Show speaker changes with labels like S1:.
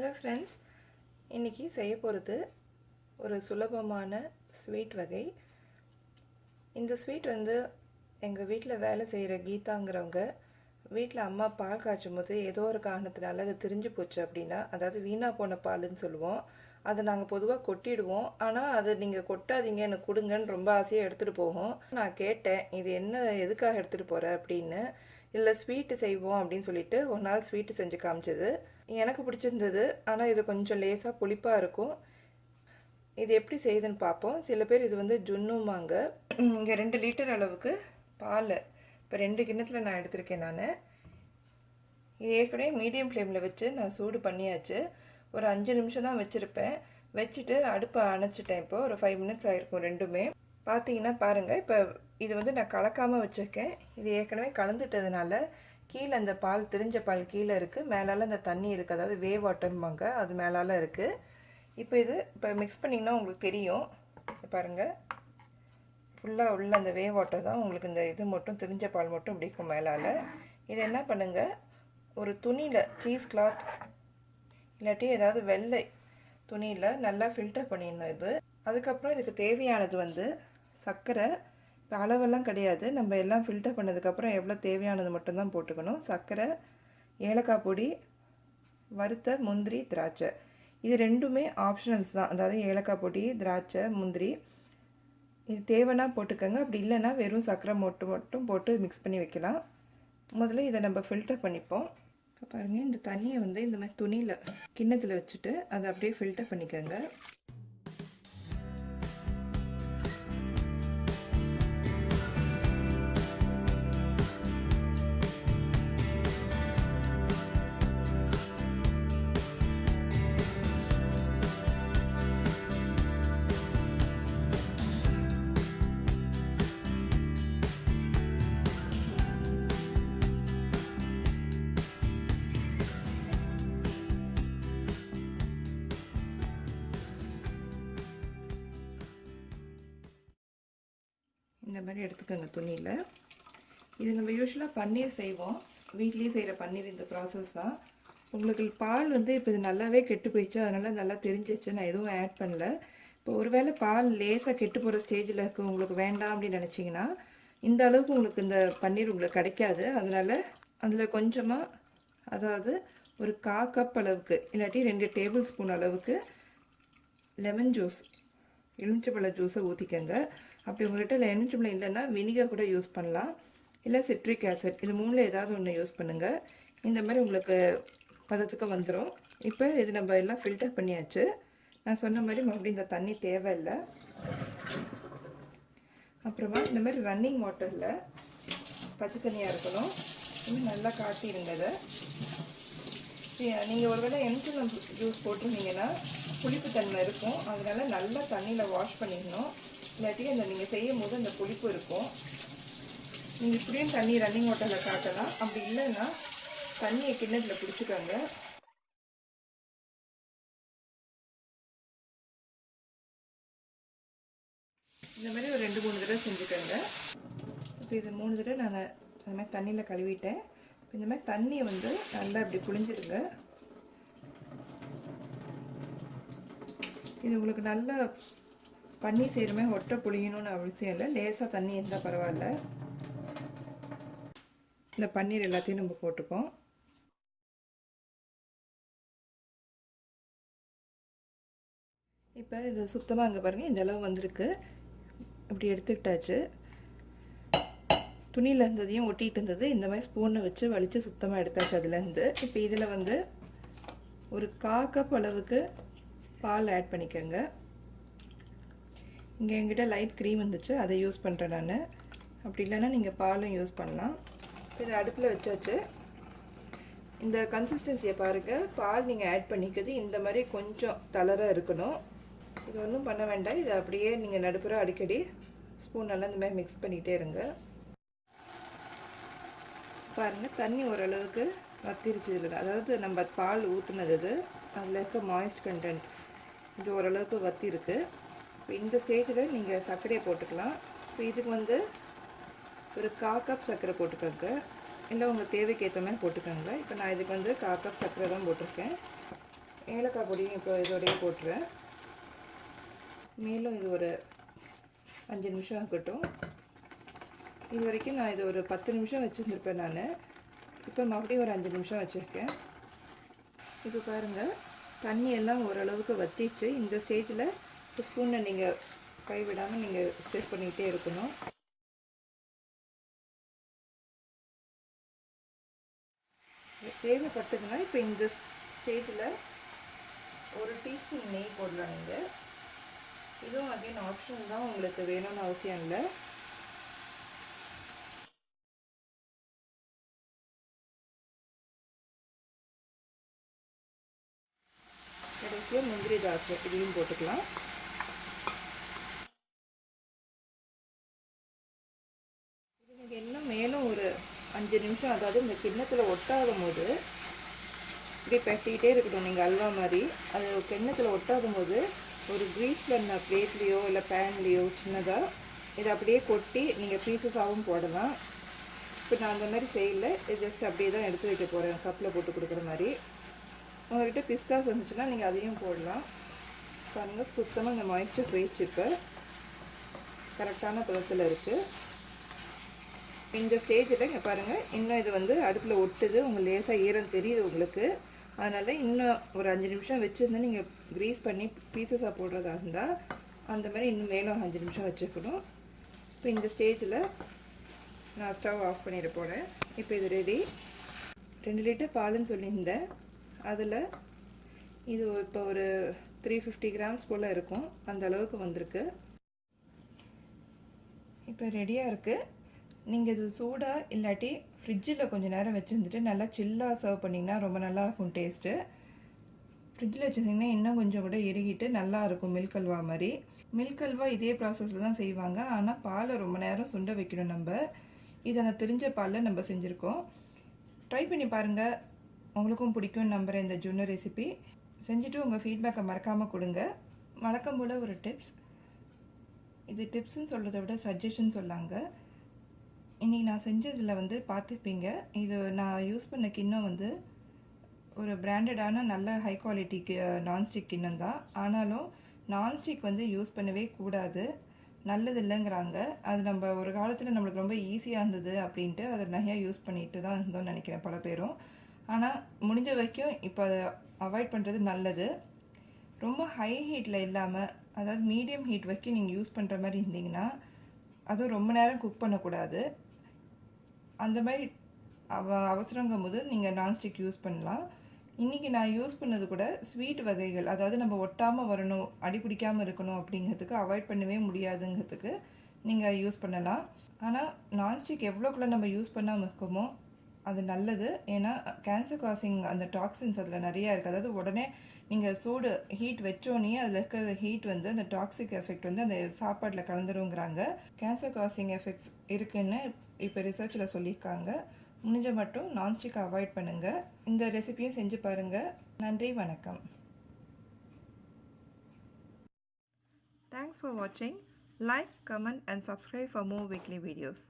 S1: Hello friends, இன்றைக்கி செய்ய போகிறது ஒரு சுலபமான ஸ்வீட் வகை. இந்த ஸ்வீட் எங்கள் வீட்டில் வேலை செய்கிற கீதாங்கிறவங்க வீட்டில் அம்மா பால் காய்ச்சும் போது ஏதோ ஒரு காரணத்தினால அது திரிஞ்சு போச்சு அப்படின்னா, அதாவது வீணாக போன பாலுன்னு சொல்லுவோம். அதை நாங்கள் பொதுவாக கொட்டிடுவோம். ஆனால் அது நீங்கள் கொட்டாதீங்க, எனக்கு கொடுங்கன்னு ரொம்ப ஆசையாக எடுத்துகிட்டு போகும். நான் கேட்டேன், இது என்ன எதுக்காக எடுத்துகிட்டு போகிற அப்படின்னு. இல்லை ஸ்வீட்டு செய்வோம் அப்படின்னு சொல்லிட்டு ஒரு நாள் ஸ்வீட்டு செஞ்சு காமிச்சது. எனக்கு பிடிச்சிருந்தது. ஆனால் இது கொஞ்சம் லேசாக புளிப்பாக இருக்கும். இது எப்படி செய்யுதுன்னு பார்ப்போம். சில பேர் இது ஜுன்னுமாங்க. இங்கே 2 லிட்டர் அளவுக்கு பால் இப்போ 2 கிண்ணத்தில் நான் எடுத்திருக்கேன். நான் இது ஏற்கனவே மீடியம் ஃப்ளேமில் வச்சு நான் சூடு பண்ணியாச்சு. ஒரு 5 நிமிஷம் தான் வச்சுருப்பேன். வச்சுட்டு அடுப்பை அணைச்சிட்டேன். இப்போ ஒரு 5 மினிட்ஸ் ஆகிருக்கும் ரெண்டுமே. பார்த்தீங்கன்னா பாருங்கள், இப்போ இது நான் கலக்காமல் வச்சுருக்கேன். இது ஏற்கனவே கலந்துட்டதுனால கீழே அந்த பால் திரிஞ்ச பால் கீழே இருக்குது, மேலால் அந்த தண்ணி இருக்குது, அதாவது வே வாட்டர்ம்பாங்க, அது மேலால் இருக்குது. இப்போ மிக்ஸ் பண்ணிங்கன்னா உங்களுக்கு தெரியும். பாருங்கள், ஃபுல்லாக உள்ள அந்த வே வாட்டர் தான் உங்களுக்கு இந்த இது மட்டும் திரிஞ்ச பால் மட்டும் இப்படி இருக்கும் மேலால். இது என்ன பண்ணுங்கள், ஒரு துணியில் சீஸ் கிளாத் இல்லாட்டி ஏதாவது வெள்ளை துணியில் நல்லா ஃபில்டர் பண்ணிடணும் இது. அதுக்கப்புறம் இதுக்கு தேவையானது சர்க்கரை. இப்போ அளவெல்லாம் கிடையாது, நம்ம எல்லாம் ஃபில்டர் பண்ணதுக்கப்புறம் எவ்வளோ தேவையானது மட்டும்தான் போட்டுக்கணும். சர்க்கரை, ஏலக்காய் பொடி, வறுத்த முந்திரி, திராட்சை. இது ரெண்டுமே ஆப்ஷனல்ஸ் தான். அதாவது ஏலக்காய் பொடி, திராட்சை, முந்திரி இது தேவைன்னா போட்டுக்கோங்க. அப்படி இல்லைன்னா வெறும் சர்க்கரை மட்டும் போட்டு மிக்ஸ் பண்ணி வைக்கலாம். முதல்ல இதை நம்ம ஃபில்டர் பண்ணிப்போம். இப்போ பாருங்கள், இந்த தண்ணியை இந்த மாதிரி துணியில் கிண்ணத்தில் வச்சுட்டு அதை அப்படியே ஃபில்டர் பண்ணிக்கோங்க. இந்த மாதிரி எடுத்துக்கோங்க துணியில். இது நம்ம யூஸ்வலாக பன்னீர் செய்வோம், வீட்லேயே செய்கிற பன்னீர் இந்த ப்ராசஸ் தான். உங்களுக்கு பால் இப்போ இது நல்லாவே கெட்டு போயிடுச்சு, அதனால் நல்லா தெரிஞ்சிச்சு. நான் எதுவும் ஆட் பண்ணல. இப்போ ஒருவேளை பால் லேசாக கெட்டு போகிற ஸ்டேஜில் இருக்குது, உங்களுக்கு வேண்டாம் அப்படின்னு நினச்சிங்கன்னா இந்த அளவுக்கு உங்களுக்கு இந்த பன்னீர் உங்களுக்கு கிடைக்காது. அதனால் அதில் கொஞ்சமாக, அதாவது ஒரு 1/4 கப் அளவுக்கு இல்லாட்டி 2 டேபிள் ஸ்பூன் அளவுக்கு லெமன் ஜூஸ், எலுமிச்சைப்பழ ஜூஸை ஊற்றிக்கங்க. அப்படி உங்கள்கிட்ட எலுமிச்சைப்பழம் இல்லைன்னா வினிகர் கூட யூஸ் பண்ணலாம், இல்லை சிட்ரிக் ஆசிட், இது 3ல் ஏதாவது ஒன்று யூஸ் பண்ணுங்கள். இந்த மாதிரி உங்களுக்கு பதத்துக்கு வந்துடும். இப்போ இது நம்ம எல்லாம் ஃபில்டர் பண்ணியாச்சு. நான் சொன்ன மாதிரி மறுபடியும் இந்த தண்ணி தேவையில்லை. அப்புறமா இந்த மாதிரி ரன்னிங் வாட்டரில் பச்சை தண்ணியாக இருக்கணும். இன்னும் நல்லா காட்டிடுங்க அதை. நீங்கள் ஒருவேளை எலுமிச்சைப்பழம் ஜூஸ் போட்டிருந்தீங்கன்னா புளிப்பு தன்மை இருக்கும், அதனால் நல்லா தண்ணியில் வாஷ் பண்ணிடணும். இல்லாட்டி நீங்கள் செய்யும் போது அந்த புளிப்பு இருக்கும். நீங்கள் இப்படியும் தண்ணி ரன்னிங் வாட்டரில் காட்டலாம். அப்படி இல்லைன்னா தண்ணியை கிண்ணத்தில் பிடிச்சிக்கோங்க. இந்த மாதிரி ஒரு 2-3 தடவை செஞ்சுக்கோங்க. இப்போ இது 3 தடவை நான் அந்த மாதிரி தண்ணியில் கழுவிட்டேன். இப்போ இந்த மாதிரி தண்ணியை நல்லா இப்படி புழிஞ்சிடுங்க. இது உங்களுக்கு நல்லா பன்னீர் செய்கிறமே ஒட்டை புளியணும்னு அவசியம் இல்லை, லேசாக தண்ணி இருந்தால் பரவாயில்ல. இந்த பன்னீர் எல்லாத்தையும் நம்ம போட்டுப்போம். இப்போ இது சுத்தமாக அங்கே பாருங்கள், இந்த அளவு வந்திருக்கு. இப்படி எடுத்துக்கிட்டாச்சு. துணியில் இருந்ததையும் ஒட்டிகிட்டு இருந்தது, இந்த மாதிரி ஸ்பூனை வச்சு வலித்து சுத்தமாக எடுத்தாச்சு அதுலேருந்து. இப்போ இதில் ஒரு 1/4 கப் அளவுக்கு பால் ஆட் பண்ணிக்கோங்க. இங்கே என்கிட்ட லைட் க்ரீம் வந்துச்சு, அதை யூஸ் பண்ணுறேன் நான். அப்படி இல்லைன்னா நீங்கள் பாலும் யூஸ் பண்ணலாம். இது அடுப்பில் வச்சாச்சு. இந்த கன்சிஸ்டன்சியை பாருங்கள். பால் நீங்கள் ஆட் பண்ணிக்கிறது இந்த மாதிரி கொஞ்சம் தளராக இருக்கணும். இது ஒன்றும் பண்ண வேண்டாம். இதை அப்படியே நீங்கள் நடுப்புற அடிக்கடி ஸ்பூனெல்லாம் இந்த மாதிரி மிக்ஸ் பண்ணிகிட்டே இருங்க. பாருங்கள், தண்ணி ஓரளவுக்கு வத்திருச்சு இதில். அதாவது நம்ம பால் ஊற்றுனது அதில் இருக்க மாய்ஸ்ட் கண்டென்ட் இது ஓரளவுக்கு வத்திருக்கு. இப்போ இந்த ஸ்டேஜில் நீங்கள் சர்க்கரையை போட்டுக்கலாம். இப்போ இதுக்கு ஒரு 1/4 கப் சர்க்கரை போட்டுக்கோங்க, இல்லை உங்கள் தேவைக்கு ஏற்ற மாதிரி போட்டுக்கோங்க. இப்போ நான் இதுக்கு 1/4 கப் சர்க்கரை தான் போட்டிருக்கேன். ஏலக்காய் பொடியும் இப்போ இதோடையே போட்டுறேன். மேலும் இது ஒரு 5 நிமிஷம் ஆகட்டும். இது வரைக்கும் நான் இது ஒரு 10 நிமிஷம் வச்சுருந்துருப்பேன் நான். இப்போ மறுபடியும் ஒரு 5 நிமிஷம் வச்சுருக்கேன். இப்போ பாருங்கள், தண்ணி எல்லாம் ஓரளவுக்கு வற்றிச்சு. இந்த ஸ்டேஜில் ஸ்பூனை நீங்கள் கைவிடாமல் நீங்கள் ஸ்டிர் பண்ணிகிட்டே இருக்கணும். தேவைப்பட்டதுன்னா இப்போ இந்த ஸ்டேஜில் ஒரு டீஸ்பூன் நெய் போடலாம் நீங்கள். இதுவும் அகைன் ஆப்ஷன் தான், உங்களுக்கு வேணும்னு அவசியம் இல்லை. கடைசியாக முந்திரி திராட்சை இதையும் போட்டுக்கலாம். இது நீங்கள் இன்னும் மேலும் ஒரு 5 நிமிஷம், அதாவது இந்த கிண்ணத்தில் ஒட்டாத போது இப்படி பெட்டிக்கிட்டே இருக்கட்டும். நீங்கள் அல்வா மாதிரி அது கிண்ணத்தில் ஒட்டாத போது ஒரு க்ரீஸ் பண்ண பிளேட்லேயோ இல்லை பேன்லேயோ சின்னதாக இதை அப்படியே கொட்டி நீங்கள் பீசஸாகவும் போடலாம். இப்போ நான் அந்த மாதிரி செய்யலை, இது ஜஸ்ட் அப்படியே தான் எடுத்து வைக்க போகிறேன், கப்பில் போட்டு கொடுக்குற மாதிரி. உங்கள்கிட்ட பிஸ்தாஸ் இருந்துச்சுன்னா நீங்கள் அதையும் போடலாம். பாருங்கள், சுத்தமாக இந்த மாய்ஸ்டர் போயிடுச்சு. இப்போ கரெக்டான பதத்தில் இருக்குது. இந்த ஸ்டேஜில் இங்கே பாருங்கள், இன்னும் இது வந்து அடுப்பில் ஒட்டுது, உங்களுக்கு லேசாக ஈரம் தெரியுது உங்களுக்கு. அதனால் இன்னும் ஒரு 5 நிமிஷம் வச்சுருந்து நீங்கள் க்ரீஸ் பண்ணி பீசஸாக போடுறதா இருந்தால் அந்த மாதிரி இன்னும் மேலும் 5 நிமிஷம் வச்சுக்கணும். இப்போ இந்த ஸ்டேஜில் நான் ஸ்டவ் ஆஃப் பண்ணிட போகிறேன். இப்போ இது ரெடி. 2 லிட்டர் பாலுன்னு சொல்லியிருந்தேன். அதில் இது இப்போ ஒரு 350 கிராம்ஸ் போல் இருக்கும், அந்த அளவுக்கு வந்திருக்கு. இப்போ ரெடியாக இருக்குது. நீங்கள் இது சூடாக இல்லாட்டி ஃப்ரிட்ஜில் கொஞ்சம் நேரம் வச்சுருந்துட்டு நல்லா சில்லாக சர்வ் பண்ணிங்கன்னா ரொம்ப நல்லாயிருக்கும் டேஸ்ட்டு. ஃப்ரிட்ஜில் வச்சுருந்தீங்கன்னா இன்னும் கொஞ்சம் கூட இறுகிட்டு நல்லாயிருக்கும், மில்க் அல்வா மாதிரி. மில்க் அல்வா இதே ப்ராசஸில் தான் செய்வாங்க, ஆனால் பாலை ரொம்ப நேரம் சுண்ட வைக்கணும் நம்ம. இது அந்த தெரிஞ்ச பாலில் நம்ம செஞ்சுருக்கோம். ட்ரை பண்ணி பாருங்கள், உங்களுக்கும் பிடிக்கும்னு நம்புகிறேன் இந்த ஜுன்னு ரெசிபி. செஞ்சுட்டு உங்கள் ஃபீட்பேக்கை மறக்காமல் கொடுங்க. வழக்கம் போல் ஒரு டிப்ஸ், இது டிப்ஸ்ன்னு சொல்கிறத விட சஜஷன் சொல்லாங்க. இன்றைக்கி நான் செஞ்சதில் வந்து பார்த்துப்பீங்க, இது நான் யூஸ் பண்ண கிண்ணம் வந்து ஒரு பிராண்டடான நல்ல ஹை குவாலிட்டிக்கு நான்ஸ்டிக் கிண்ணம் தான். ஆனாலும் நான்ஸ்டிக் வந்து யூஸ் பண்ணவே கூடாது, நல்லது இல்லைங்கிறாங்க. அது நம்ம ஒரு காலத்தில் நம்மளுக்கு ரொம்ப ஈஸியாக இருந்தது அப்படின்ட்டு அதை நிறையா யூஸ் பண்ணிட்டு தான் இருந்தோம்னு நினைக்கிறேன் பல பேரும். ஆனால் முடிஞ்ச வரைக்கும் இப்போ அதை அவாய்ட் பண்ணுறது நல்லது. ரொம்ப ஹை ஹீட்டில் இல்லாமல், அதாவது மீடியம் ஹீட் வரைக்கும் நீங்கள் யூஸ் பண்ணுற மாதிரி இருந்தீங்கன்னா அதுவும் ரொம்ப நேரம் குக் பண்ணக்கூடாது. அந்த மாதிரி அவசரங்கும் போது நீங்கள் நான்ஸ்டிக் யூஸ் பண்ணலாம். இன்றைக்கி நான் யூஸ் பண்ணது கூட ஸ்வீட் வகைகள், அதாவது நம்ம ஒட்டாமல் வரணும், அடிப்பிடிக்காமல் இருக்கணும் அப்படிங்கிறதுக்கு, அவாய்ட் பண்ணவே முடியாதுங்கிறதுக்கு நீங்கள் யூஸ் பண்ணலாம். ஆனால் நான்ஸ்டிக் எவ்வளோக்குள்ள நம்ம யூஸ் பண்ணாமல் இருக்கோமோ அது நல்லது. ஏன்னா கேன்சர் காசிங் அந்த டாக்ஸின்ஸ் அதில் நிறையா இருக்குது. அதாவது உடனே நீங்கள் சூடு ஹீட் வச்சோன்னே அதில் இருக்கிற ஹீட் வந்து அந்த டாக்ஸிக் எஃபெக்ட் வந்து அந்த சாப்பாட்டில் கலந்துருங்கிறாங்க. கேன்சர் காசிங் எஃபெக்ட்ஸ் இருக்குதுன்னு இப்போ ரிசர்ச்சில் சொல்லியிருக்காங்க. முடிஞ்ச மட்டும் நான்ஸ்டிக் அவாய்ட் பண்ணுங்கள். இந்த ரெசிபியும் செஞ்சு பாருங்கள். நன்றி, வணக்கம். Thanks for watching. Like, comment and subscribe for more weekly videos.